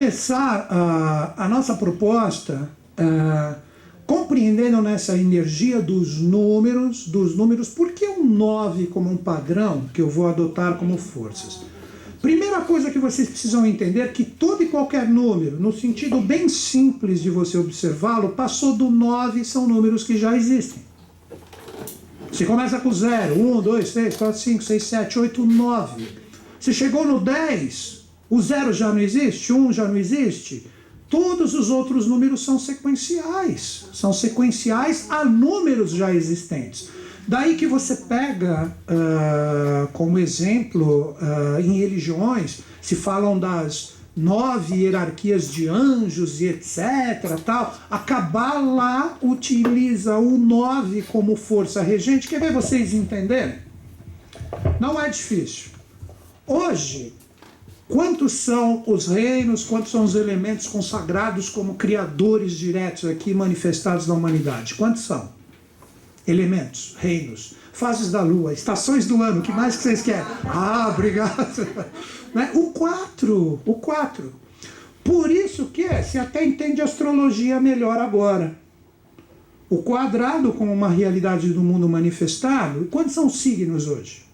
Começar a nossa proposta compreendendo nessa energia dos números, por que o 9 como um padrão que eu vou adotar como forças? Primeira coisa que vocês precisam entender é que todo e qualquer número, no sentido bem simples de você observá-lo, passou do 9, são números que já existem. Você começa com 0, 1, 2, 3, 4, 5, 6, 7, 8, 9. Você chegou no 10, o 0 já não existe, 1 já não existe. Todos os outros números são sequenciais. São sequenciais a números já existentes. Daí que você pega, como exemplo, em religiões, se falam das 9 hierarquias de anjos e etc. Tal. A Cabala utiliza o 9 como força regente. Quer ver vocês entenderem? Não é difícil. Hoje, quantos são os reinos, quantos são os elementos consagrados como criadores diretos aqui manifestados na humanidade? Quantos são? Elementos, reinos, fases da lua, estações do ano, o que mais que vocês querem? Ah, obrigado. Né? O 4. Por isso que se até entende astrologia melhor agora. O quadrado como uma realidade do mundo manifestado, quantos são os signos hoje?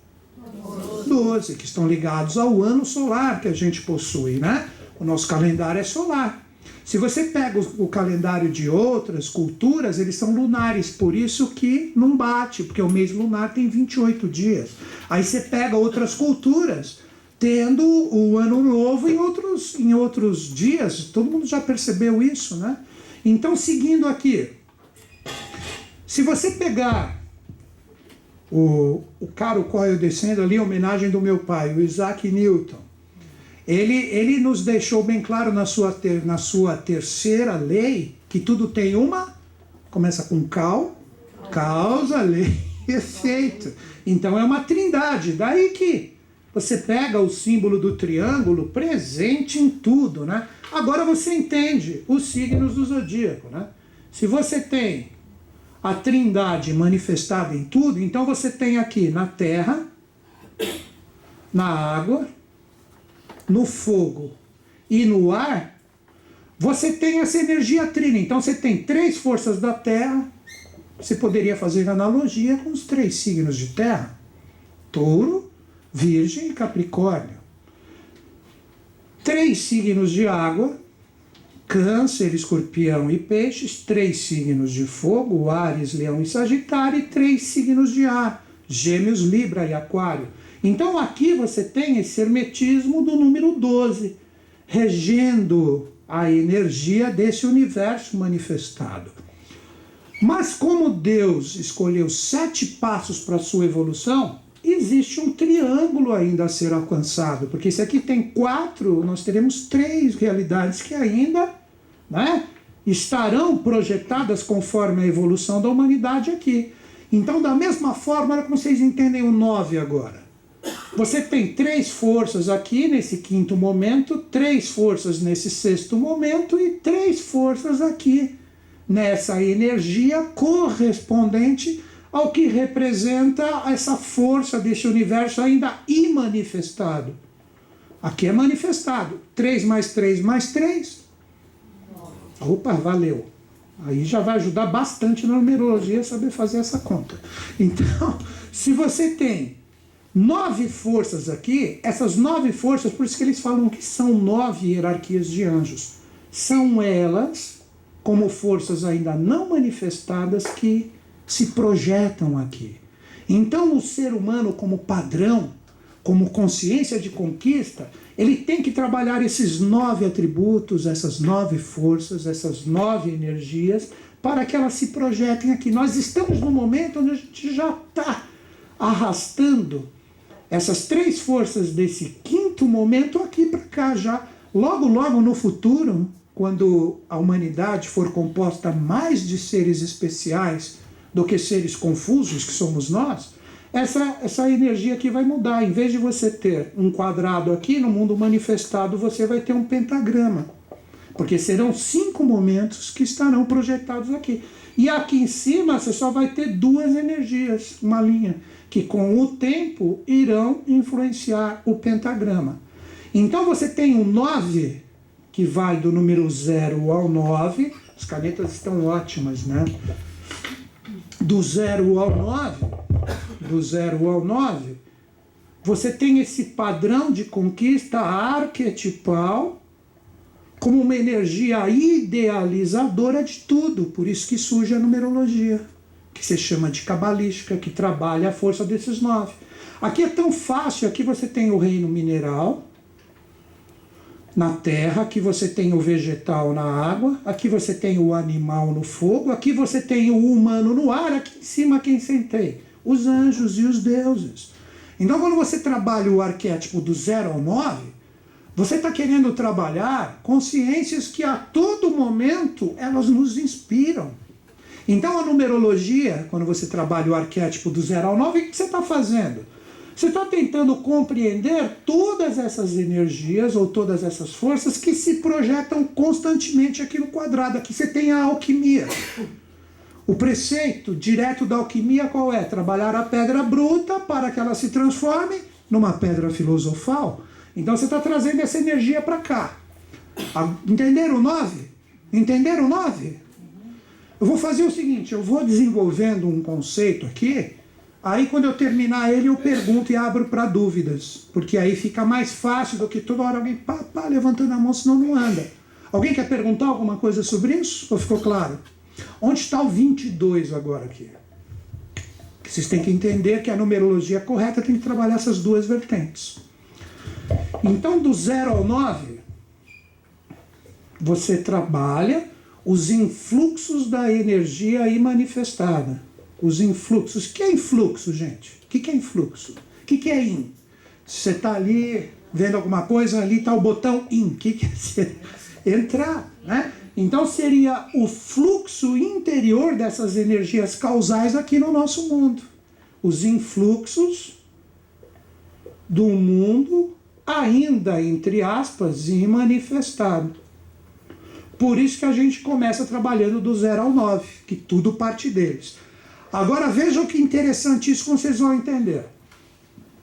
12, que estão ligados ao ano solar que a gente possui, né? O nosso calendário é solar. Se você pega o calendário de outras culturas, eles são lunares, por isso que não bate, porque o mês lunar tem 28 dias. Aí você pega outras culturas, tendo o ano novo em outros dias, todo mundo já percebeu isso, né? Então, seguindo aqui, se você pegar o cara o qual eu descendo ali, a homenagem do meu pai, o Isaac Newton, ele nos deixou bem claro na sua terceira lei, que tudo tem começa com causa, lei e efeito. Então é uma trindade, daí que você pega o símbolo do triângulo presente em tudo, né? Agora você entende os signos do zodíaco, né? Se você tem a trindade manifestada em tudo, então você tem aqui na terra, na água, no fogo e no ar, você tem essa energia trina. Então você tem 3 forças da terra, você poderia fazer analogia com os 3 signos de terra, Touro, Virgem e Capricórnio. 3 signos de água, Câncer, Escorpião e Peixes, 3 signos de fogo, Áries, Leão e Sagitário, e 3 signos de ar, Gêmeos, Libra e Aquário. Então aqui você tem esse hermetismo do número 12, regendo a energia desse universo manifestado. Mas como Deus escolheu 7 passos para a sua evolução, existe um triângulo ainda a ser alcançado, porque se aqui tem 4, nós teremos 3 realidades que ainda, né, estarão projetadas conforme a evolução da humanidade aqui. Então, da mesma forma, olha como vocês entendem o 9 agora. Você tem 3 forças aqui nesse 5º momento, 3 forças nesse 6º momento e 3 forças aqui nessa energia correspondente ao que representa essa força desse universo ainda imanifestado. Aqui é manifestado. 3 mais 3 mais 3. Opa, valeu. Aí já vai ajudar bastante na numerologia saber fazer essa conta. Então, se você tem 9 forças aqui, essas 9 forças, por isso que eles falam que são 9 hierarquias de anjos. São elas, como forças ainda não manifestadas, que se projetam aqui. Então o ser humano como padrão, como consciência de conquista, ele tem que trabalhar esses 9 atributos, essas 9 forças, essas 9 energias, para que elas se projetem aqui. Nós estamos no momento onde a gente já está arrastando essas 3 forças desse 5º momento aqui para cá já. Logo no futuro, quando a humanidade for composta mais de seres especiais do que seres confusos, que somos nós, essa energia aqui vai mudar. Em vez de você ter um quadrado aqui, no mundo manifestado você vai ter um pentagrama. Porque serão 5 momentos que estarão projetados aqui. E aqui em cima você só vai ter 2 energias, uma linha, que com o tempo irão influenciar o pentagrama. Então você tem o 9 que vai do número 0 ao 9, as canetas estão ótimas, né? Do 0 ao 9, você tem esse padrão de conquista arquetipal como uma energia idealizadora de tudo. Por isso que surge a numerologia, que se chama de cabalística, que trabalha a força desses 9. Aqui é tão fácil, aqui você tem o reino mineral na terra, aqui você tem o vegetal na água, aqui você tem o animal no fogo, aqui você tem o humano no ar, aqui em cima quem sentei? Os anjos e os deuses. Então quando você trabalha o arquétipo do 0 ao 9, você está querendo trabalhar consciências que a todo momento elas nos inspiram. Então a numerologia, quando você trabalha o arquétipo do 0 ao 9, o que você está fazendo? Você está tentando compreender todas essas energias ou todas essas forças que se projetam constantemente aqui no quadrado. Aqui você tem a alquimia. O preceito direto da alquimia qual é? Trabalhar a pedra bruta para que ela se transforme numa pedra filosofal. Então você está trazendo essa energia para cá. Entenderam o 9? Entenderam o 9? Eu vou fazer o seguinte, eu vou desenvolvendo um conceito aqui, aí quando eu terminar ele eu pergunto e abro para dúvidas, porque aí fica mais fácil do que toda hora alguém levantando a mão, senão não anda. Alguém quer perguntar alguma coisa sobre isso? Ou ficou claro? Onde está o 22 agora aqui? Vocês têm que entender que a numerologia correta tem que trabalhar essas duas vertentes. Então do 0 ao 9, você trabalha os influxos da energia aí manifestada. Os influxos. O que é influxo, gente? O que é influxo? O que é in? Se você está ali vendo alguma coisa, ali está o botão in. O que é entrar, né? Então seria o fluxo interior dessas energias causais aqui no nosso mundo. Os influxos do mundo ainda, entre aspas, imanifestado. Por isso que a gente começa trabalhando do 0 ao 9, que tudo parte deles. Agora vejam que interessante isso, como vocês vão entender.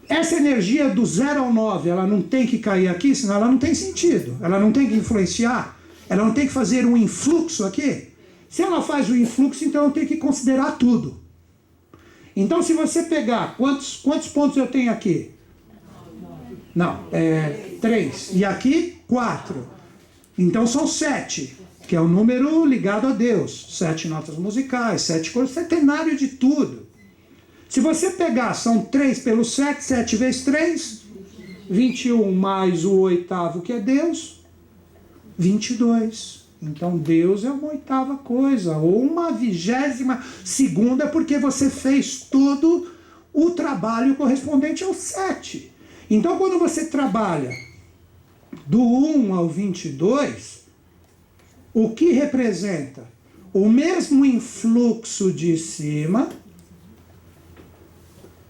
Essa energia do 0 ao 9, ela não tem que cair aqui, senão ela não tem sentido. Ela não tem que influenciar, ela não tem que fazer um influxo aqui. Se ela faz o influxo, então eu tenho que considerar tudo. Então se você pegar, quantos pontos eu tenho aqui? Não, 3. E aqui, 4. Então são 7, que é o número ligado a Deus. 7 notas musicais, 7 cores, setenário de tudo. Se você pegar, são 3 pelo 7, 7 vezes 3, 21 mais o oitavo que é Deus, 22. Então Deus é uma oitava coisa, ou uma 22ª, porque você fez todo o trabalho correspondente ao 7. Então quando você trabalha do 1 ao 22, o que representa? O mesmo influxo de cima,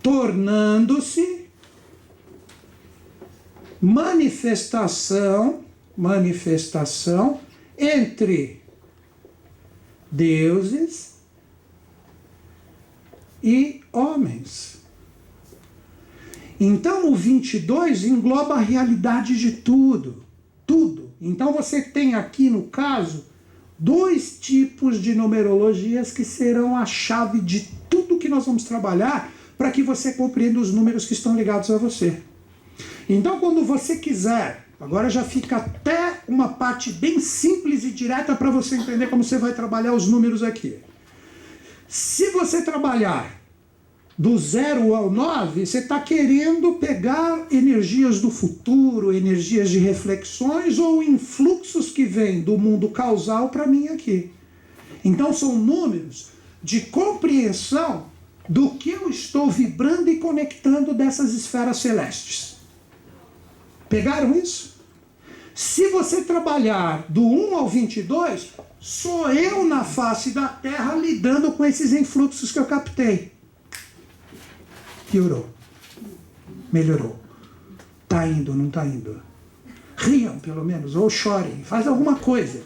tornando-se manifestação entre deuses e homens. Então o 22 engloba a realidade de tudo, tudo. Então você tem aqui no caso 2 tipos de numerologias que serão a chave de tudo que nós vamos trabalhar para que você compreenda os números que estão ligados a você. Então quando você quiser, agora já fica até uma parte bem simples e direta para você entender como você vai trabalhar os números aqui. Se você trabalhar do 0 ao 9, você está querendo pegar energias do futuro, energias de reflexões ou influxos que vêm do mundo causal para mim aqui. Então são números de compreensão do que eu estou vibrando e conectando dessas esferas celestes. Pegaram isso? Se você trabalhar do 1 ao 22, sou eu na face da Terra lidando com esses influxos que eu captei. Piorou. Melhorou. Tá indo, não tá indo? Riam, pelo menos, ou chorem. Faz alguma coisa.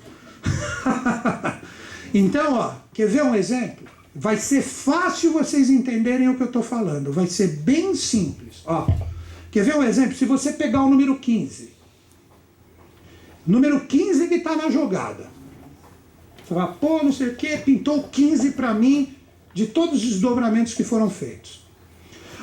Então, ó, quer ver um exemplo? Vai ser fácil vocês entenderem o que eu estou falando. Vai ser bem simples. Ó, quer ver um exemplo? Se você pegar o número 15. Número 15 que está na jogada. Você fala, pô, não sei o que, pintou 15 para mim de todos os desdobramentos que foram feitos.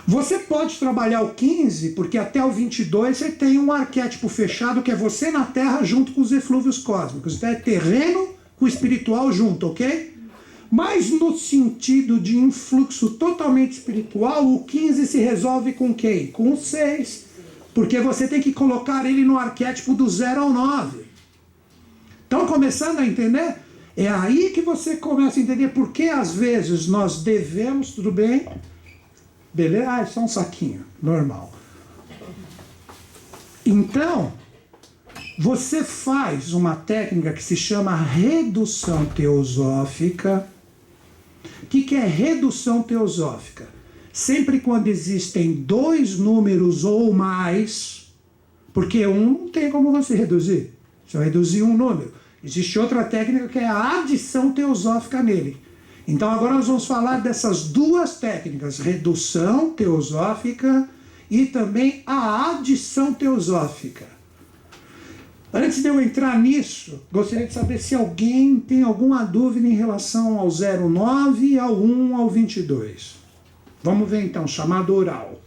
Você pode trabalhar o 15, porque até o 22 você tem um arquétipo fechado que é você na Terra junto com os eflúvios cósmicos. Então é terreno com o espiritual junto, ok? Mas no sentido de influxo totalmente espiritual, o 15 se resolve com quem? Com o 6. Porque você tem que colocar ele no arquétipo do 0 ao 9. Estão começando a entender? É aí que você começa a entender por que às vezes nós devemos, tudo bem? Beleza? Ah, é só um saquinho, normal. Então, você faz uma técnica que se chama redução teosófica. O que é redução teosófica? Sempre quando existem dois números ou mais, porque um não tem como você reduzir. Você vai reduzir um número. Existe outra técnica que é a adição teosófica nele. Então agora nós vamos falar dessas duas técnicas, redução teosófica e também a adição teosófica. Antes de eu entrar nisso, gostaria de saber se alguém tem alguma dúvida em relação ao 09, ao 1, ao 22. Vamos ver então, chamado oral.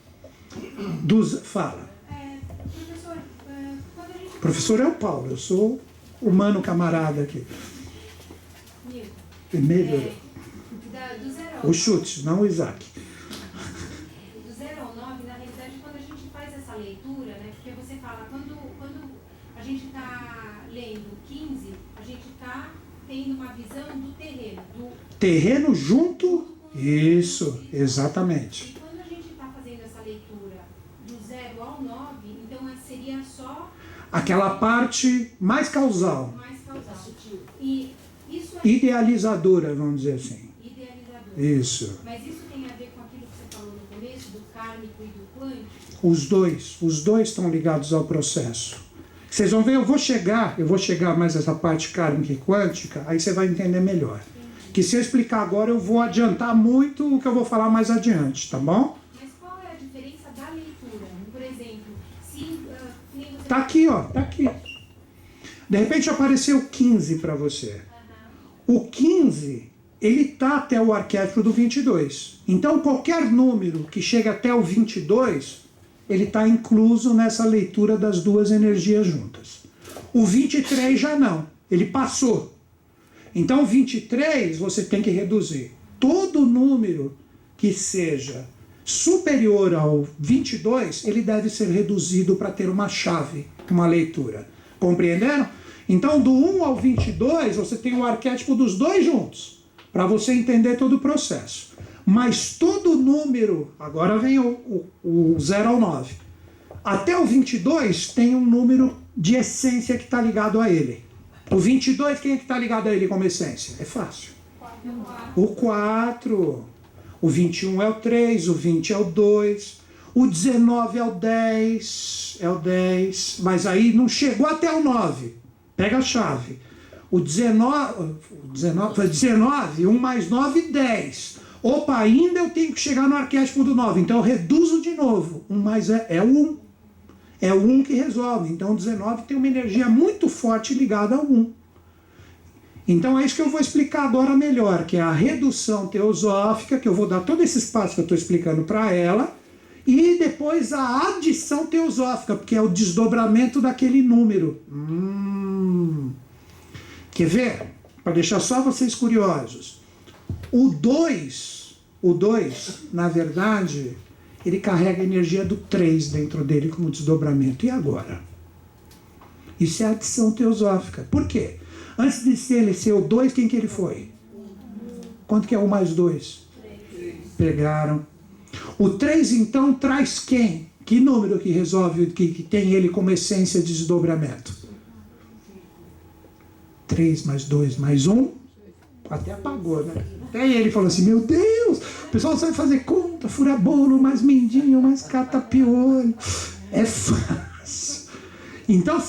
Fala. Professor, quando a gente... Professor é o Paulo, eu sou o humano camarada aqui. Melhor. Do 0 ao 9. O chute, não o Isaac. Do 0 ao 9, na realidade, quando a gente faz essa leitura, né, porque você fala, quando a gente está lendo 15, a gente está tendo uma visão do terreno. Terreno junto? Isso, exatamente. E quando a gente está fazendo essa leitura do 0 ao 9, então seria só... Aquela parte mais causal. Mais causal. E isso é... Idealizadora, vamos dizer assim. Idealizadora. Isso. Mas isso tem a ver com aquilo que você falou no começo, do kármico e do quântico? Os dois estão ligados ao processo. Vocês vão ver, eu vou chegar mais essa parte kármica e quântica, aí você vai entender melhor. Que se eu explicar agora, eu vou adiantar muito o que eu vou falar mais adiante, tá bom? Mas qual é a diferença da leitura? Por exemplo, se... Tá aqui, ó, tá aqui. De repente apareceu 15 para você. O 15, ele tá até o arquétipo do 22. Então, qualquer número que chega até o 22, ele está incluso nessa leitura das duas energias juntas. O 23 já não, ele passou. Então, o 23 você tem que reduzir. Todo número que seja superior ao 22, ele deve ser reduzido para ter uma chave, uma leitura. Compreenderam? Então, do 1 ao 22, você tem o arquétipo dos dois juntos, para você entender todo o processo. Mas todo número, agora vem o 0 ao 9, até o 22 tem um número de essência que está ligado a ele. O 22, quem é que está ligado a ele como essência? É fácil. O 4. O 21 é o 3, o 20 é o 2, o 19 é o 10, mas aí não chegou até o 9. Pega a chave. O 19, 1 mais 9, 10. Opa, ainda eu tenho que chegar no arquétipo do 9, então eu reduzo de novo. 1 mais é o 1. É o 1 que resolve. Então o 19 tem uma energia muito forte ligada ao 1. Então é isso que eu vou explicar agora melhor, que é a redução teosófica, que eu vou dar todo esse espaço que eu estou explicando para ela, e depois a adição teosófica, porque é o desdobramento daquele número. Quer ver? Para deixar só vocês curiosos. O 2, na verdade, ele carrega a energia do 3 dentro dele como desdobramento. E agora? Isso é adição teosófica. Por quê? Antes de ele ser o 2, quem que ele foi? Quanto que é 1 mais 2? 3. Pegaram. O 3, então, traz quem? Que número que resolve, que tem ele como essência de desdobramento? 3 mais 2 mais 1? Até apagou, né? Até ele falou assim, meu Deus, o pessoal sabe fazer conta, fura bolo, mais mindinho, mais catapiolho. É fácil. Então,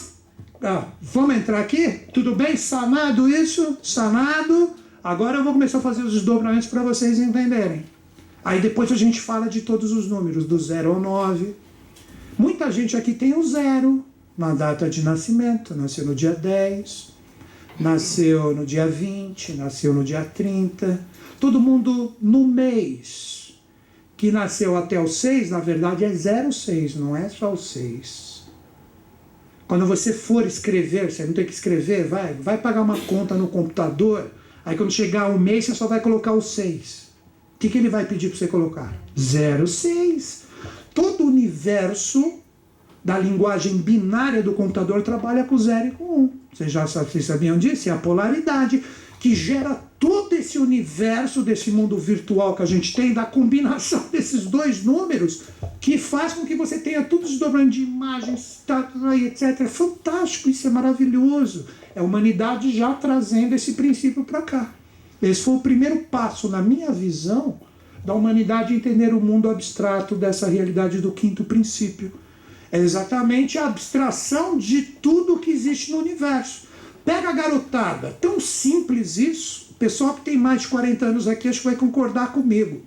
vamos entrar aqui? Tudo bem? Sanado isso? Sanado? Agora eu vou começar a fazer os desdobramentos para vocês entenderem. Aí depois a gente fala de todos os números, do 0 ao 9. Muita gente aqui tem o 0, na data de nascimento, nasceu no dia 10, nasceu no dia 20, nasceu no dia 30. Todo mundo no mês que nasceu até o 6, na verdade é 06, não é só o 6. Quando você for escrever, você não tem que escrever, vai pagar uma conta no computador, aí quando chegar o mês você só vai colocar o 6. O que ele vai pedir para você colocar? 06. Todo o universo da linguagem binária do computador trabalha com 0 e com 1. Vocês sabiam disso? É a polaridade que gera todo esse universo desse mundo virtual que a gente tem, da combinação desses dois números, que faz com que você tenha tudo desdobrando de imagens, etc. É fantástico, isso é maravilhoso. É a humanidade já trazendo esse princípio para cá. Esse foi o primeiro passo, na minha visão, da humanidade entender o mundo abstrato dessa realidade do quinto princípio. É exatamente a abstração de tudo que existe no universo. Pega a garotada, tão simples isso. O pessoal que tem mais de 40 anos aqui acho que vai concordar comigo.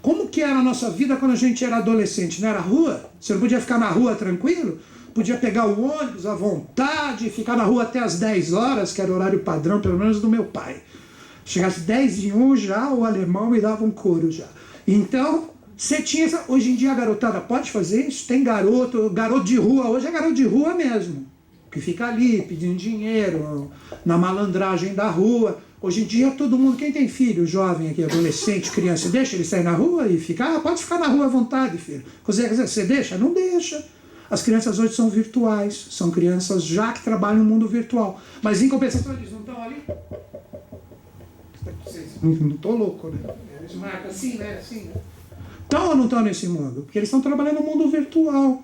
Como que era a nossa vida quando a gente era adolescente? Não era rua? Você não podia ficar na rua tranquilo? Podia pegar o ônibus à vontade, ficar na rua até as 10 horas, que era o horário padrão, pelo menos do meu pai. Chegasse 10:01 já, o alemão me dava um couro já. Então, você tinha essa... Hoje em dia a garotada pode fazer isso? Tem garoto de rua, hoje é garoto de rua mesmo, que fica ali pedindo dinheiro, na malandragem da rua. Hoje em dia todo mundo, quem tem filho, jovem aqui, adolescente, criança, deixa ele sair na rua e ficar? Pode ficar na rua à vontade, filho. Você deixa? Não deixa. As crianças hoje são virtuais, são crianças já que trabalham no mundo virtual. Mas em compensação eles não estão ali? Não estou louco, né? Eles marcam assim, né? Assim, né? Estão ou não estão nesse mundo? Porque eles estão trabalhando no mundo virtual.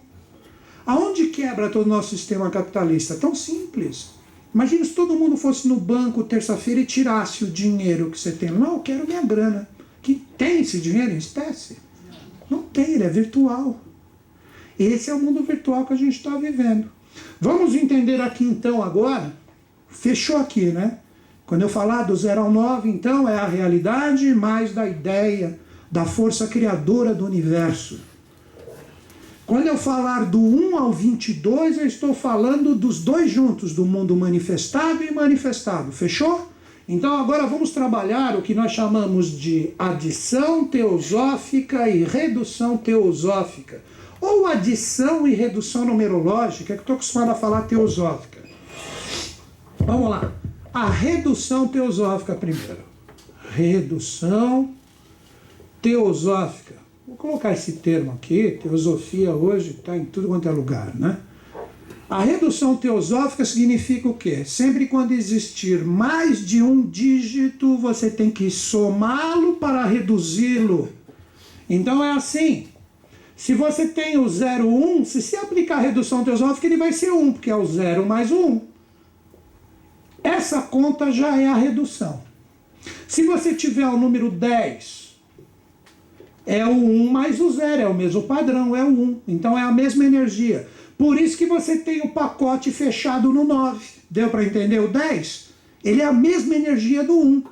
Aonde quebra todo o nosso sistema capitalista? Tão simples. Imagina se todo mundo fosse no banco terça-feira e tirasse o dinheiro que você tem. Não, eu quero minha grana. Que tem esse dinheiro em espécie? Não tem, ele é virtual. Esse é o mundo virtual que a gente está vivendo. Vamos entender aqui então agora. Fechou aqui, né? Quando eu falar do 0 ao 9, então, é a realidade mais da ideia da força criadora do universo. Quando eu falar do 1 ao 22, eu estou falando dos dois juntos, do mundo manifestado e manifestado. Fechou? Então agora vamos trabalhar o que nós chamamos de adição teosófica e redução teosófica. Ou adição e redução numerológica, que eu estou acostumado a falar teosófica. Vamos lá. A redução teosófica primeiro. Redução teosófica. Vou colocar esse termo aqui, teosofia hoje está em tudo quanto é lugar, né? A redução teosófica significa o quê? Sempre quando existir mais de um dígito, você tem que somá-lo para reduzi-lo. Então é assim, se você tem o 0, 1, se você aplicar a redução teosófica, ele vai ser 1, porque é o 0 mais o 1. Essa conta já é a redução. Se você tiver o número 10, é o 1 mais o 0, é o mesmo padrão, é o 1. Então é a mesma energia. Por isso que você tem o pacote fechado no 9. Deu para entender o 10? Ele é a mesma energia do 1.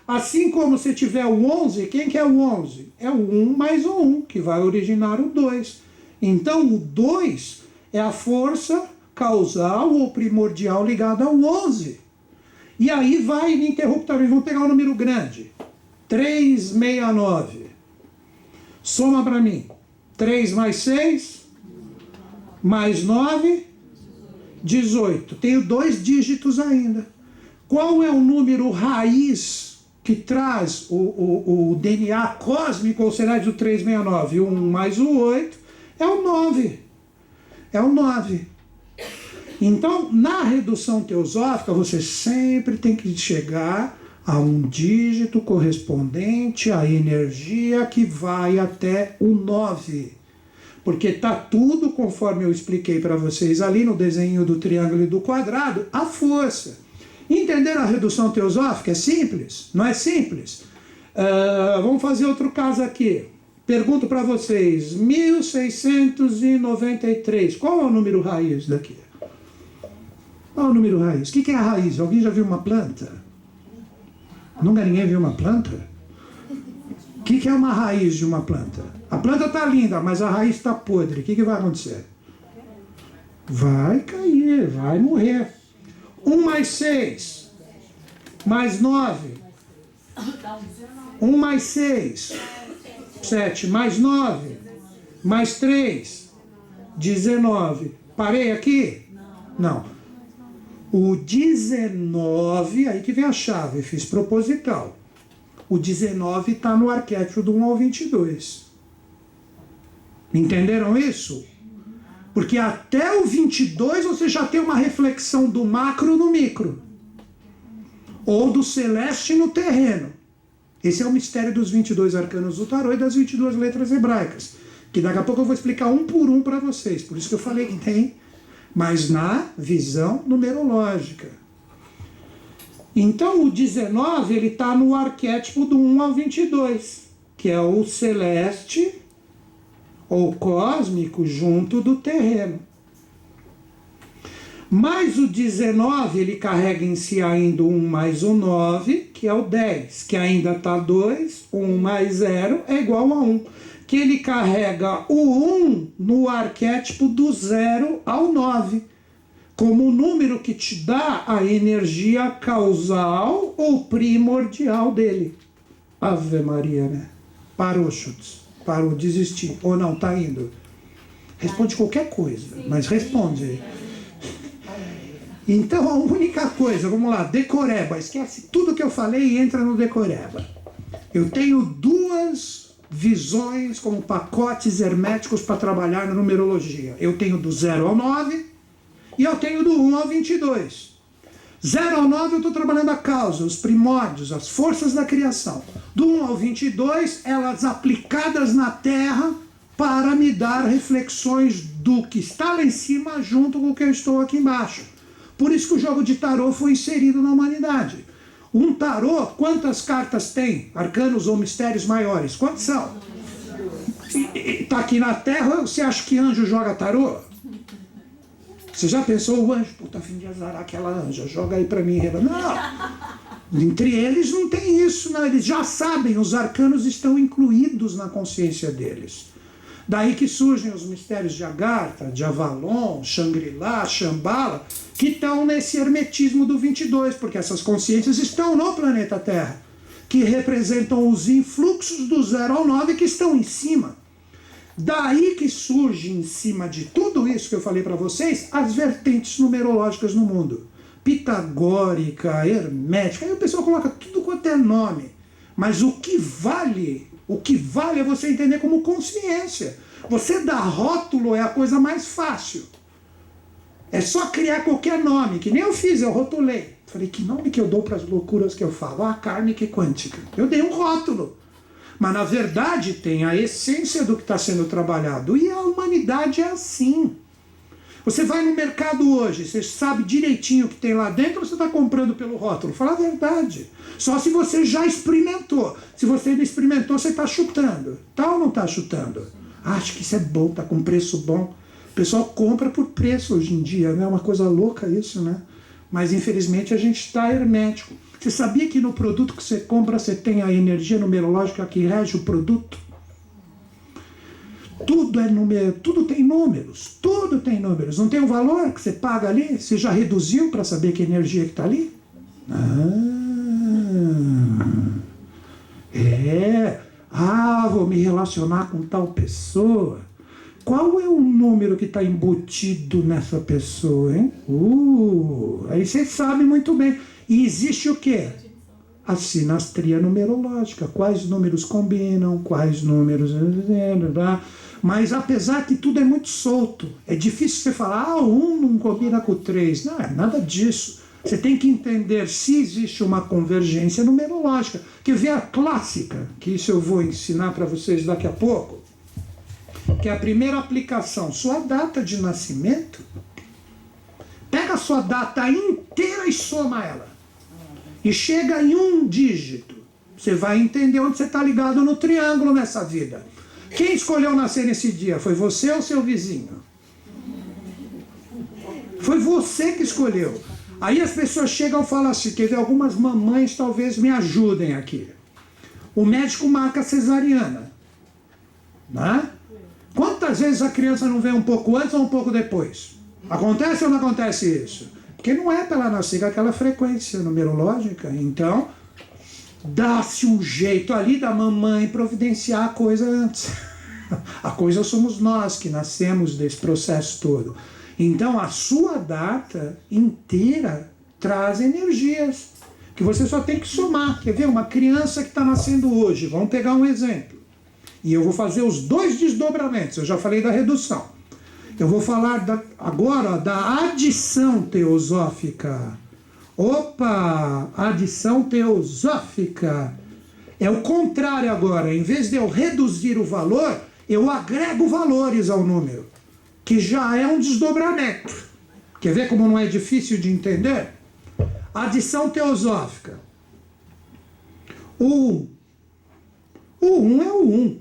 Assim como se tiver o 11, quem que é o 11? É o 1 mais o 1, que vai originar o 2. Então o 2 é a força causal ou primordial ligada ao 11. E aí vai ininterruptamente, vamos pegar um número grande. 369. Soma para mim. 3 mais 6, mais 9, 18. Tenho 2 dígitos ainda. Qual é o número raiz que traz o DNA cósmico, ou será do 369? 1 mais o 8 é o 9. É o 9. Então, na redução teosófica, você sempre tem que chegar a um dígito correspondente à energia que vai até o 9. Porque está tudo, conforme eu expliquei para vocês ali no desenho do triângulo e do quadrado, a força. Entenderam a redução teosófica? É simples? Não é simples? Vamos fazer outro caso aqui. Pergunto para vocês, 1693, qual é o número raiz daqui? Qual é o número raiz? O que é a raiz? Alguém já viu uma planta? Nunca ninguém viu uma planta? O que é uma raiz de uma planta? A planta está linda, mas a raiz está podre. O que vai acontecer? Vai cair, vai morrer. 1 mais 6, mais 9. 1 mais 6, 7, mais 9, mais 3, 19. Parei aqui? Não. O 19, aí que vem a chave, fiz proposital. O 19 está no arquétipo do 1 ao 22. Entenderam isso? Porque até o 22 você já tem uma reflexão do macro no micro. Ou do celeste no terreno. Esse é o mistério dos 22 arcanos do tarô e das 22 letras hebraicas. Que daqui a pouco eu vou explicar um por um para vocês. Por isso que eu falei que tem, mas na visão numerológica. Então o 19 ele está no arquétipo do 1 ao 22, que é o celeste ou cósmico junto do terreno. Mas o 19 ele carrega em si ainda o 1 mais o 9, que é o 10, que ainda está 2, 1 mais 0 é igual a 1. Que ele carrega o 1 no arquétipo do 0 ao 9, como o número que te dá a energia causal ou primordial dele. Ave Maria, né? Parou, Schutz. Parou, desistir. Ou não, tá indo. Responde qualquer coisa, mas responde. Então a única coisa, vamos lá, decoreba. Esquece tudo que eu falei e entra no decoreba. Eu tenho duas visões como pacotes herméticos para trabalhar na numerologia. Eu tenho do 0 ao 9 e eu tenho do 1 ao 22. 0 ao 9 eu estou trabalhando a causa, os primórdios, as forças da criação. Do 1 ao 22, elas aplicadas na Terra para me dar reflexões do que está lá em cima junto com o que eu estou aqui embaixo. Por isso que o jogo de tarô foi inserido na humanidade. Um tarô, quantas cartas tem? Arcanos ou mistérios maiores? Quantos são? Está aqui na Terra, você acha que anjo joga tarô? Você já pensou, o anjo, puta, a fim de azarar aquela anja, joga aí pra mim. Não, entre eles não tem isso, não. Eles já sabem, os arcanos estão incluídos na consciência deles. Daí que surgem os mistérios de Agartha, de Avalon, Shangri-La, Shambhala, que estão nesse hermetismo do 22, porque essas consciências estão no planeta Terra, que representam os influxos do 0 ao 9 que estão em cima. Daí que surge em cima de tudo isso que eu falei para vocês, as vertentes numerológicas no mundo. Pitagórica, hermética, aí o pessoal coloca tudo quanto é nome. Mas o que vale é você entender como consciência. Você dar rótulo é a coisa mais fácil. É só criar qualquer nome, que nem eu fiz, eu rotulei. Falei, que nome que eu dou para as loucuras que eu falo? Ah, kármica e quântica. Eu dei um rótulo. Mas na verdade tem a essência do que está sendo trabalhado. E a humanidade é assim. Você vai no mercado hoje, você sabe direitinho o que tem lá dentro ou você está comprando pelo rótulo? Fala a verdade. Só se você já experimentou. Se você não experimentou, você está chutando. Tá ou não está chutando? Acho que isso é bom, está com preço bom. O pessoal compra por preço hoje em dia, né? É uma coisa louca isso, né? Mas infelizmente a gente está hermético. Você sabia que no produto que você compra você tem a energia numerológica que rege o produto? Tudo é número, tudo tem números, tudo tem números. Não tem um valor que você paga ali? Você já reduziu para saber que energia que está ali? Vou me relacionar com tal pessoa. Qual é o número que está embutido nessa pessoa, hein? Aí você sabe muito bem. E existe o quê? A sinastria numerológica. Quais números combinam, quais números... Mas apesar que tudo é muito solto, é difícil você falar, o 1 não combina com o 3. Não, é nada disso. Você tem que entender se existe uma convergência numerológica. Quer ver a clássica, que isso eu vou ensinar para vocês daqui a pouco, que é a primeira aplicação, sua data de nascimento. Pega a sua data inteira e soma ela. E chega em um dígito. Você vai entender onde você está ligado no triângulo nessa vida. Quem escolheu nascer nesse dia? Foi você ou seu vizinho? Foi você que escolheu. Aí as pessoas chegam e falam assim, quer ver, algumas mamães talvez me ajudem aqui. O médico marca cesariana. Né? Quantas vezes a criança não vem um pouco antes ou um pouco depois? Acontece ou não acontece isso? Porque não é para ela nascer com aquela frequência numerológica. Então, dá-se um jeito ali da mamãe providenciar a coisa antes. A coisa somos nós que nascemos desse processo todo. Então, a sua data inteira traz energias que você só tem que somar. Quer ver? Uma criança que está nascendo hoje, vamos pegar um exemplo. E eu vou fazer os 2 desdobramentos. Eu já falei da redução. Eu vou falar agora da adição teosófica. Opa! Adição teosófica. É o contrário agora. Em vez de eu reduzir o valor, eu agrego valores ao número, que já é um desdobramento. Quer ver como não é difícil de entender? Adição teosófica. O 1 é o 1.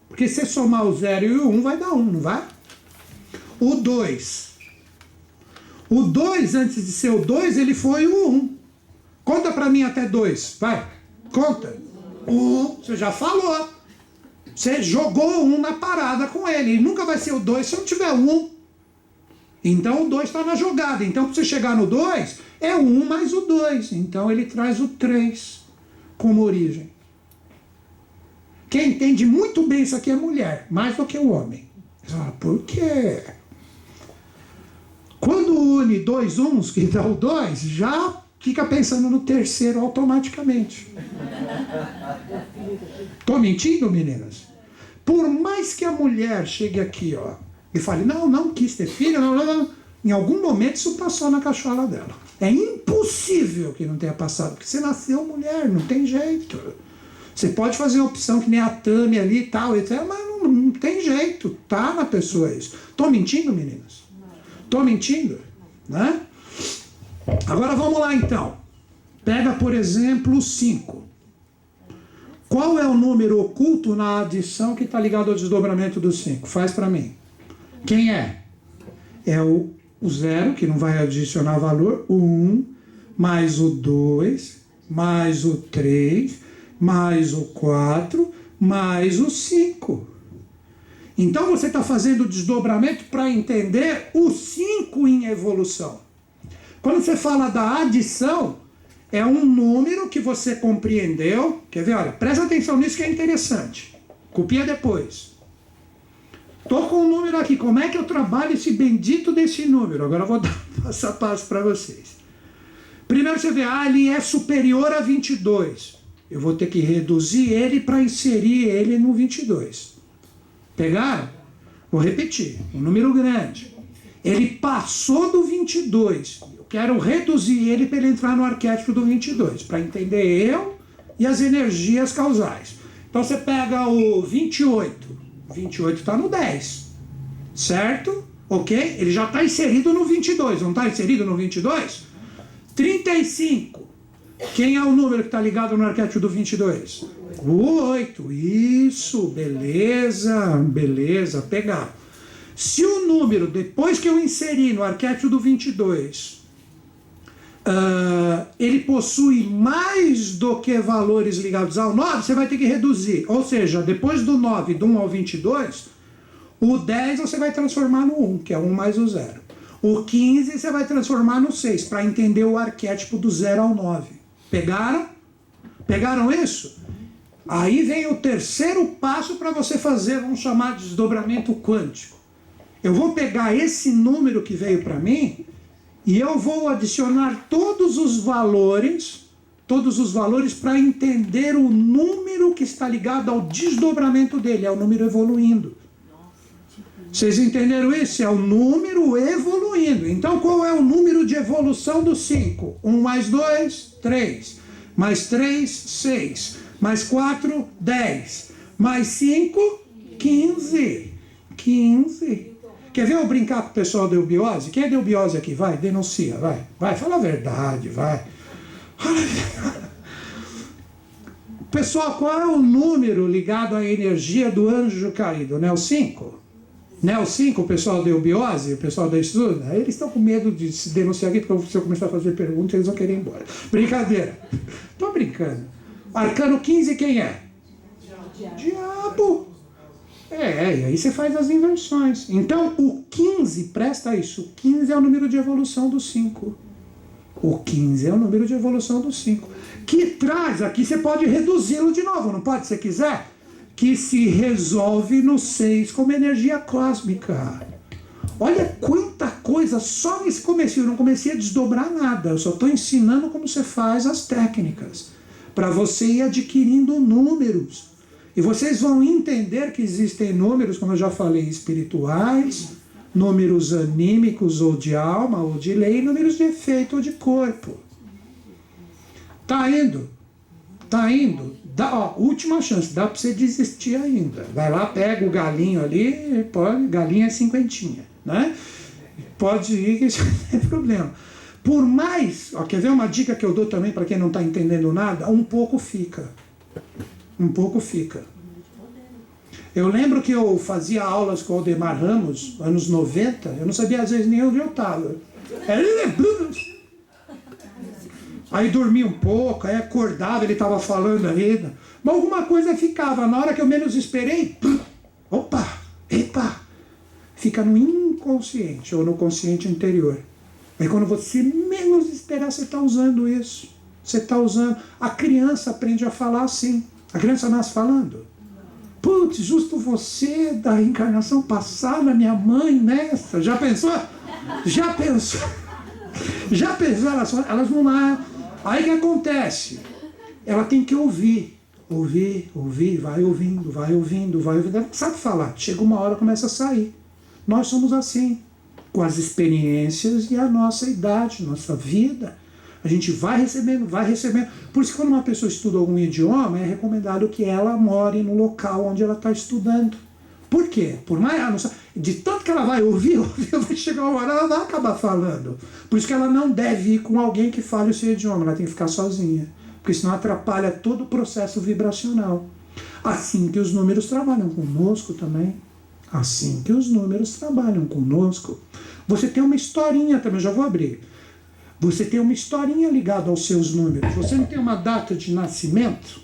Porque se somar o 0 e o 1 vai dar 1, não vai? O 2. O 2, antes de ser o 2, ele foi o 1. Conta pra mim até 2, vai. Conta. 1, você já falou. Você jogou o 1 na parada com ele. Ele nunca vai ser o 2 se não tiver o 1. Então o 2 está na jogada. Então para você chegar no 2, é o 1 mais o 2. Então ele traz o 3 como origem. Quem entende muito bem isso aqui é mulher, mais do que o homem. Por quê? Quando une 2 uns, que dá o 2, já fica pensando no terceiro automaticamente. Tô mentindo, meninas? Por mais que a mulher chegue aqui, ó, e fale, não quis ter filho, não, em algum momento isso passou na cachola dela. É impossível que não tenha passado, porque você nasceu mulher, não tem jeito. Você pode fazer uma opção que nem a Tami ali e tal, etc., mas não tem jeito, tá na pessoa isso. Tô mentindo, meninas? Tô mentindo? Né? Agora vamos lá então. Pega, por exemplo, o 5. Qual é o número oculto na adição que está ligado ao desdobramento do 5? Faz para mim. Quem é? É o 0, que não vai adicionar valor, o 1, mais o 2, mais o 3, mais o 4, mais o 5. Então você está fazendo o desdobramento para entender o 5 em evolução. Quando você fala da adição, é um número que você compreendeu. Quer ver? Olha, presta atenção nisso que é interessante. Copia depois. Estou com um número aqui. Como é que eu trabalho esse bendito desse número? Agora eu vou dar passo a passo para vocês. Primeiro você vê, ele é superior a 22. Eu vou ter que reduzir ele para inserir ele no 22. Pegaram? Vou repetir. Um número grande. Ele passou do 22. Eu quero reduzir ele para ele entrar no arquétipo do 22, para entender eu e as energias causais. Então você pega o 28. 28 está no 10. Certo? Ok? Ele já está inserido no 22. Não está inserido no 22? 35. Quem é o número que está ligado no arquétipo do 22? O 8. Isso, beleza, pegar. Se o número, depois que eu inseri no arquétipo do 22, ele possui mais do que valores ligados ao 9, você vai ter que reduzir. Ou seja, depois do 9, do 1 ao 22, o 10 você vai transformar no 1, que é 1 mais o 0. O 15 você vai transformar no 6, para entender o arquétipo do 0 ao 9. Pegaram? Pegaram isso? Aí vem o terceiro passo para você fazer, vamos chamar de desdobramento quântico. Eu vou pegar esse número que veio para mim e eu vou adicionar todos os valores para entender o número que está ligado ao desdobramento dele, é o número evoluindo. Vocês entenderam isso? É o número evoluindo. Então qual é o número de evolução do 5? 1 mais 2, 3. Mais 3, 6. Mais 4, 10. Mais 5, 15. 15. Quer ver eu brincar com o pessoal da eubiose? Quem é da eubiose aqui? Vai, denuncia, vai. Vai, fala a verdade, vai. Pessoal, qual é o número ligado à energia do anjo caído? Né? O 5? Né? O 5, o pessoal da eubiose, o pessoal da estudo, eles estão com medo de se denunciar aqui, porque se eu começar a fazer perguntas, eles vão querer ir embora. Brincadeira. Tô brincando. Arcano 15, quem é? Diabo. E aí você faz as inversões. Então, o 15, presta isso, o 15 é o número de evolução do 5. O 15 é o número de evolução do 5. Que traz, aqui você pode reduzi-lo de novo, não pode, se quiser? Que se resolve no 6 como energia cósmica. Olha quanta coisa, só nesse começo, eu não comecei a desdobrar nada, eu só estou ensinando como você faz as técnicas, para você ir adquirindo números. E vocês vão entender que existem números, como eu já falei, espirituais, números anímicos ou de alma ou de lei, números de efeito ou de corpo. Tá indo? Tá indo? Última chance, dá para você desistir ainda. Vai lá, pega o galinho ali, pode, galinha é 50, né? Pode ir, que isso não tem problema. Por mais, quer ver uma dica que eu dou também para quem não está entendendo nada? Um pouco fica. Um pouco fica. Eu lembro que eu fazia aulas com o Aldemar Ramos, anos 90, eu não sabia às vezes nem onde eu estava. Aí dormia um pouco, aí acordava, ele estava falando ainda. Mas alguma coisa ficava, na hora que eu menos esperei, opa, epa, fica no inconsciente ou no consciente interior. Aí quando você menos esperar, você está usando isso. Você está usando. A criança aprende a falar assim. A criança nasce falando. Putz, justo você da encarnação passada, minha mãe nessa. Já pensou? Já pensou? Já pensou? Elas vão lá. Aí o que acontece? Ela tem que ouvir. Ouvir, vai ouvindo. Ela não sabe falar. Chega uma hora, começa a sair. Nós somos assim. Com as experiências e a nossa idade, nossa vida. A gente vai recebendo. Por isso que quando uma pessoa estuda algum idioma, é recomendado que ela more no local onde ela está estudando. Por quê? Por mais, de tanto que ela vai ouvir, vai chegar uma hora, ela vai acabar falando. Por isso que ela não deve ir com alguém que fale o seu idioma, ela tem que ficar sozinha. Porque senão atrapalha todo o processo vibracional. Assim que os números trabalham conosco também. Assim que os números trabalham conosco. Você tem uma historinha também, já vou abrir. Você tem uma historinha ligada aos seus números. Você não tem uma data de nascimento?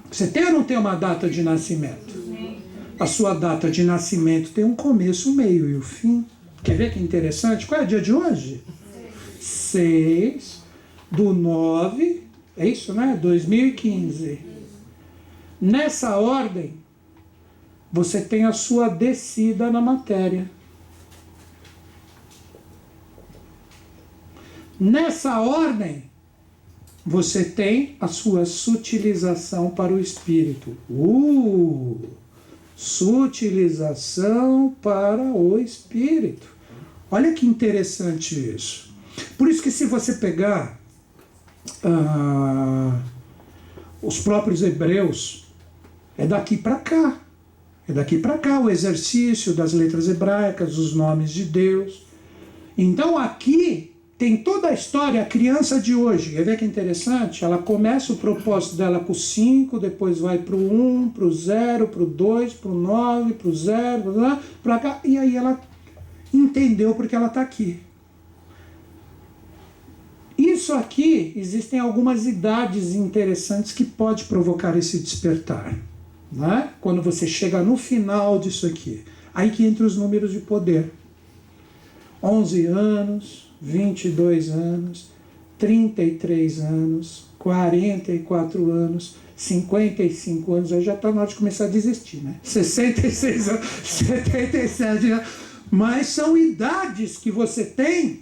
Você tem ou não tem uma data de nascimento? A sua data de nascimento tem um começo, um meio e o fim. Quer ver que interessante? Qual é o dia de hoje? 6/9, é isso, né? 2015. Nessa ordem, você tem a sua descida na matéria. Nessa ordem, você tem a sua sutilização para o espírito. Sutilização para o espírito. Olha que interessante isso. Por isso que se você pegar os próprios hebreus, é daqui para cá. É daqui para cá o exercício das letras hebraicas, os nomes de Deus. Então aqui tem toda a história, a criança de hoje. Quer ver que interessante? Ela começa o propósito dela com 5, depois vai para o 1, para o 0, para o 2, para o 9, para o 0, para cá. E aí ela entendeu porque ela está aqui. Isso aqui, existem algumas idades interessantes que pode provocar esse despertar. Né? Quando você chega no final disso aqui. Aí que entra os números de poder. 11 anos... 22 anos, 33 anos, 44 anos, 55 anos, aí já está na hora de começar a desistir, né? 66 anos, 77 anos, mas são idades que você tem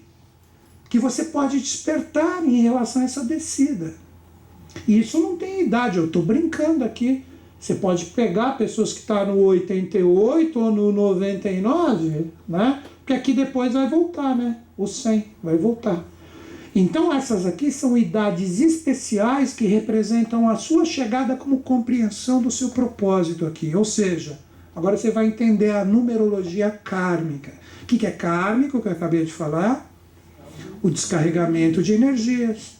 que você pode despertar em relação a essa descida. E isso não tem idade, eu estou brincando aqui. Você pode pegar pessoas que estão no 88 ou no 99, né? Porque aqui depois vai voltar, né? O 100 vai voltar. Então essas aqui são idades especiais que representam a sua chegada como compreensão do seu propósito aqui. Ou seja, agora você vai entender a numerologia kármica. O que é kármico, que eu acabei de falar? O descarregamento de energias.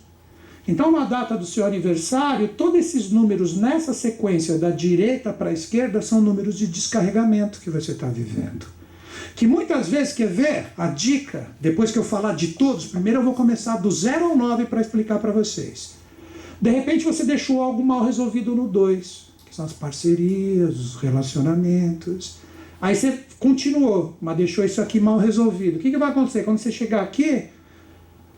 Então na data do seu aniversário, todos esses números nessa sequência da direita para a esquerda são números de descarregamento que você está vivendo. Que muitas vezes, quer ver a dica, depois que eu falar de todos, primeiro eu vou começar do 0 ao 9 para explicar para vocês. De repente você deixou algo mal resolvido no 2. São as parcerias, os relacionamentos. Aí você continuou, mas deixou isso aqui mal resolvido. O que vai acontecer? Quando você chegar aqui,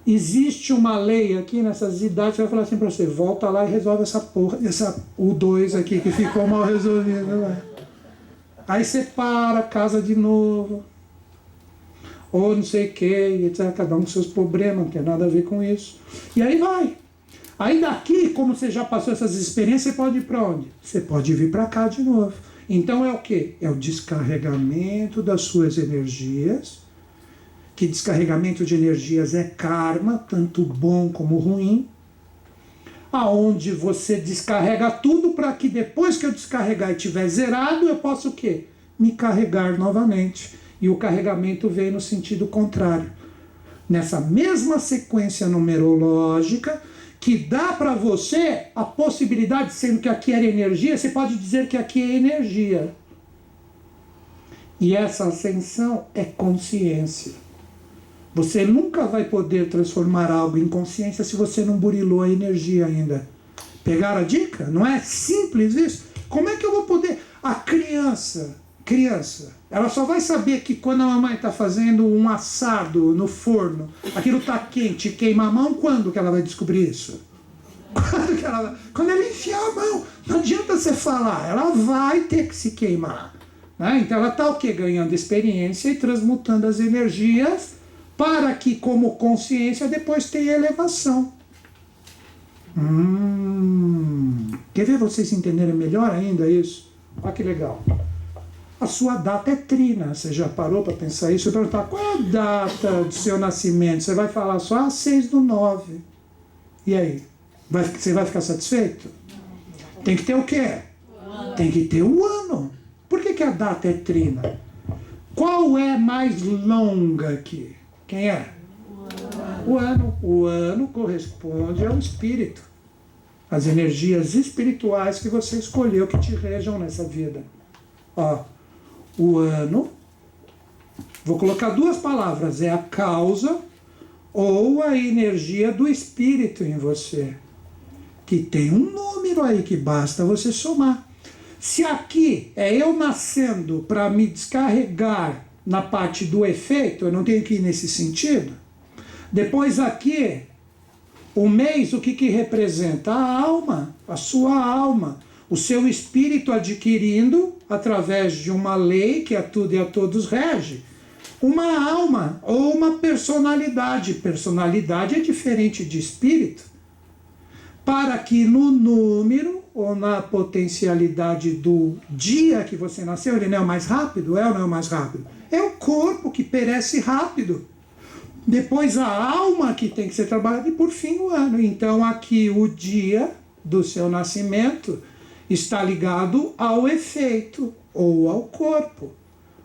existe uma lei aqui nessas idades que vai falar assim para você, volta lá e resolve essa porra, o 2 aqui que ficou mal resolvido. Né? Aí você casa de novo. Ou não sei o que, etc. Cada um com seus problemas, não tem nada a ver com isso. E aí vai. Aí daqui, como você já passou essas experiências, você pode ir para onde? Você pode vir para cá de novo. Então é o quê? É o descarregamento das suas energias, que descarregamento de energias é karma, tanto bom como ruim, aonde você descarrega tudo para que depois que eu descarregar e estiver zerado, eu possa o quê? Me carregar novamente. E o carregamento vem no sentido contrário. Nessa mesma sequência numerológica, que dá para você a possibilidade, sendo que aqui era energia, você pode dizer que aqui é energia. E essa ascensão é consciência. Você nunca vai poder transformar algo em consciência se você não burilou a energia ainda. Pegaram a dica? Não é simples isso? Como é que eu vou poder... A criança, ela só vai saber que quando a mamãe está fazendo um assado no forno, aquilo está quente, queima a mão, quando que ela vai descobrir isso? Quando ela enfiar a mão. Não adianta você falar, ela vai ter que se queimar. Né? Então ela está o quê? Ganhando experiência e transmutando as energias para que, como consciência, depois tenha elevação. Quer ver vocês entenderem melhor ainda isso? Olha que legal. A sua data é trina. Você já parou para pensar isso? Eu perguntar, qual é a data do seu nascimento? Você vai falar só 6/9. E aí? Você vai ficar satisfeito? Tem que ter o quê? Tem que ter o ano. Por que a data é trina? Qual é mais longa aqui? Quem é? O ano. O ano corresponde ao espírito. As energias espirituais que você escolheu que te regem nessa vida. Ó. O ano, vou colocar duas palavras, é a causa ou a energia do espírito em você, que tem um número aí que basta você somar. Se aqui é eu nascendo para me descarregar na parte do efeito, eu não tenho que ir nesse sentido. Depois aqui, o mês, o que representa? A alma, a sua alma. O seu espírito adquirindo, através de uma lei que a tudo e a todos rege, uma alma ou uma personalidade. Personalidade é diferente de espírito. Para que no número ou na potencialidade do dia que você nasceu, ele não é o mais rápido? É ou não é o mais rápido? É o corpo que perece rápido. Depois a alma que tem que ser trabalhada e por fim o ano. Então aqui o dia do seu nascimento está ligado ao efeito ou ao corpo.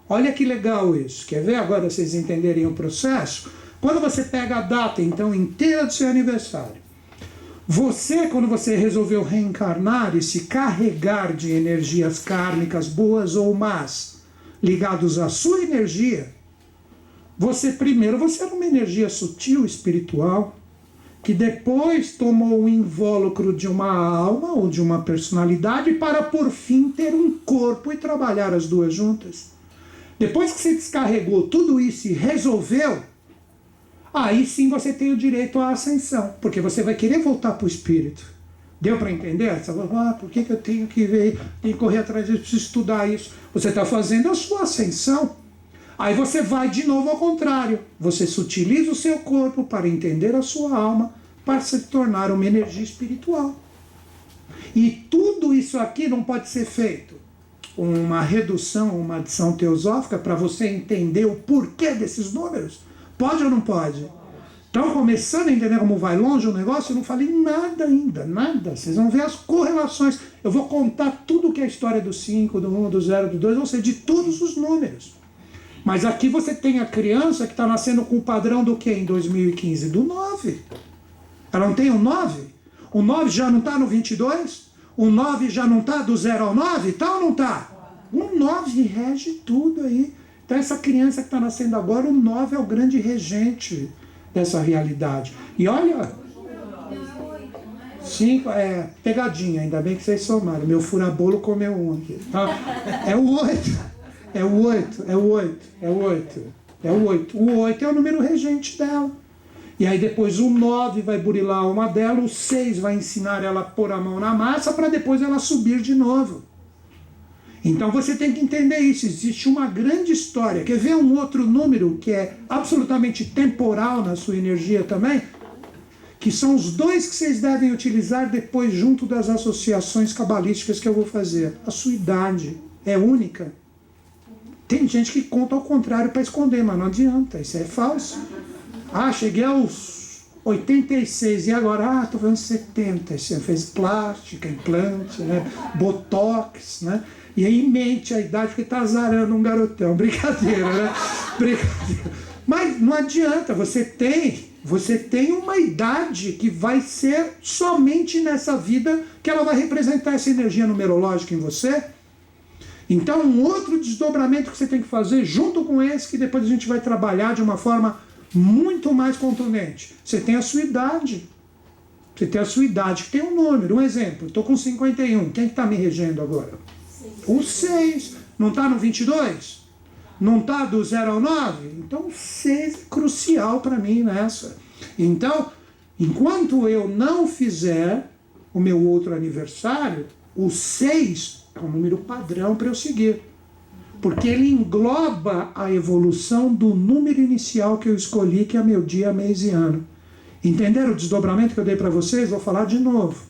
Olha que legal isso. Quer ver agora vocês entenderem o processo? Quando você pega a data, então, inteira do seu aniversário, você, quando você resolveu reencarnar e se carregar de energias kármicas, boas ou más, ligados à sua energia, você era uma energia sutil, espiritual, que depois tomou o invólucro de uma alma ou de uma personalidade para, por fim, ter um corpo e trabalhar as duas juntas. Depois que você descarregou tudo isso e resolveu, aí sim você tem o direito à ascensão, porque você vai querer voltar para o espírito. Deu para entender? Você fala, por que eu tenho que ver, tenho que correr atrás disso, preciso estudar isso? Você está fazendo a sua ascensão. Aí você vai de novo ao contrário. Você sutiliza o seu corpo para entender a sua alma, para se tornar uma energia espiritual. E tudo isso aqui não pode ser feito uma redução, uma adição teosófica para você entender o porquê desses números. Pode ou não pode? Estão começando a entender como vai longe o negócio? Eu não falei nada ainda, nada. Vocês vão ver as correlações. Eu vou contar tudo que é a história do 5, do 1, do 0, do 2, ou seja, de todos os números. Mas aqui você tem a criança que está nascendo com o padrão do que em 2015? Do 9. Ela não tem o 9? O 9 já não está no 22? O 9 já não está do 0 ao 9? Tá ou não está? O 9 rege tudo aí. Então essa criança que está nascendo agora, o 9 é o grande regente dessa realidade. E olha... 5, pegadinha, ainda bem que vocês somaram. Meu furabolo comeu um aqui. Tá? É o 8. É o 8, é o 8, é o 8. É o 8. O 8 é o número regente dela. E aí depois o 9 vai burilar a alma dela, o 6 vai ensinar ela a pôr a mão na massa para depois ela subir de novo. Então você tem que entender isso, existe uma grande história. Quer ver um outro número que é absolutamente temporal na sua energia também? Que são os dois que vocês devem utilizar depois junto das associações cabalísticas que eu vou fazer. A sua idade é única. Tem gente que conta ao contrário para esconder, mas não adianta, isso é falso. Cheguei aos 86 e agora, estou fazendo 70. Você fez plástica, implante, né? Botox, né? E aí mente a idade porque está azarando um garotão. Brincadeira, né? Brincadeira. Mas não adianta, você tem uma idade que vai ser somente nessa vida que ela vai representar essa energia numerológica em você. Então, um outro desdobramento que você tem que fazer junto com esse, que depois a gente vai trabalhar de uma forma muito mais contundente. Você tem a sua idade. Você tem a sua idade, que tem um número. Um exemplo, estou com 51. Quem está me regendo agora? O 6. Não está no 22? Não está do 0 ao 9? Então, o 6 é crucial para mim nessa. Então, enquanto eu não fizer o meu outro aniversário, o 6 é um número padrão para eu seguir. Porque ele engloba a evolução do número inicial que eu escolhi, que é meu dia, mês e ano. Entenderam o desdobramento que eu dei para vocês? Vou falar de novo.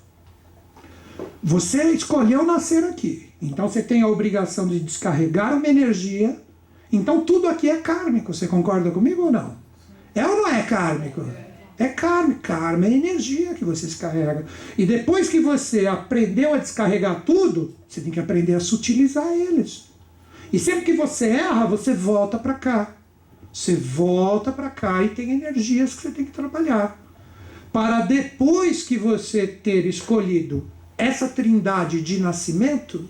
Você escolheu nascer aqui. Então você tem a obrigação de descarregar uma energia. Então tudo aqui é kármico. Você concorda comigo ou não? É ou não é kármico? É kármico. Karma é energia que você descarrega. E depois que você aprendeu a descarregar tudo, você tem que aprender a sutilizar eles. E sempre que você erra, você volta para cá. Você volta para cá e tem energias que você tem que trabalhar. Para depois que você ter escolhido essa trindade de nascimento,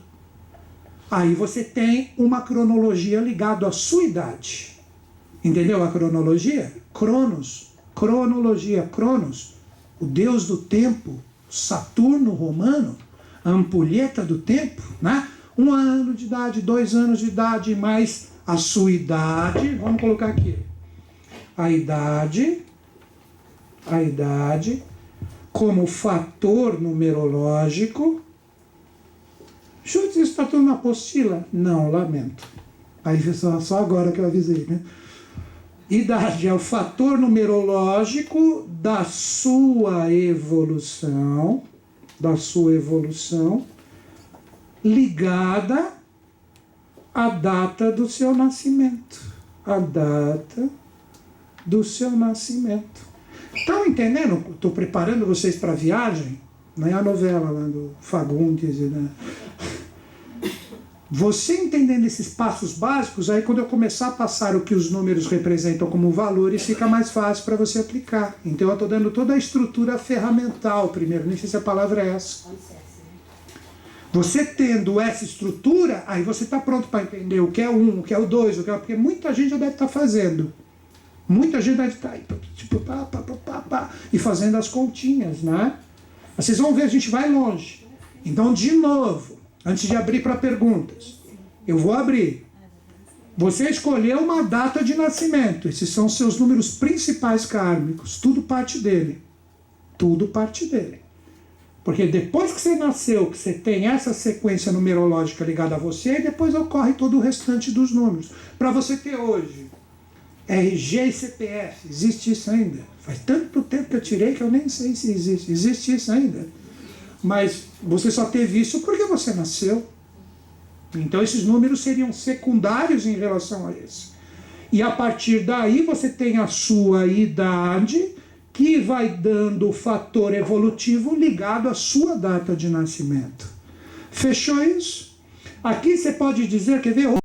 aí você tem uma cronologia ligada à sua idade. Entendeu a cronologia? Cronos. Cronologia. Cronos. O deus do tempo. Saturno romano. A ampulheta do tempo, né? 1 ano de idade, 2 anos de idade, mais a sua idade, vamos colocar aqui, a idade como fator numerológico. Chute, isso está tudo na apostila? Não, lamento. Aí só agora que eu avisei, né? Idade é o fator numerológico da sua evolução, ligada à data do seu nascimento. A data do seu nascimento. Estão entendendo? Estou preparando vocês para a viagem. Não é a novela lá do Fagundes. Né? Você entendendo esses passos básicos, aí quando eu começar a passar o que os números representam como valores, fica mais fácil para você aplicar. Então eu estou dando toda a estrutura ferramental primeiro. Nem sei se a palavra é essa. Você tendo essa estrutura, aí você está pronto para entender o que é o 1, o que é o 2, porque muita gente já deve estar fazendo. Muita gente deve estar tipo, e fazendo as continhas, né? Vocês vão ver, a gente vai longe. Então, de novo, antes de abrir para perguntas, eu vou abrir. Você escolheu uma data de nascimento. Esses são os seus números principais kármicos. Tudo parte dele. Tudo parte dele. Porque depois que você nasceu, que você tem essa sequência numerológica ligada a você, depois ocorre todo o restante dos números. Para você ter hoje RG e CPF, existe isso ainda? Faz tanto tempo que eu tirei que eu nem sei se existe. Existe isso ainda? Mas você só teve isso porque você nasceu. Então esses números seriam secundários em relação a esse. E a partir daí você tem a sua idade, que vai dando o fator evolutivo ligado à sua data de nascimento. Fechou isso? Aqui você pode dizer, quer ver?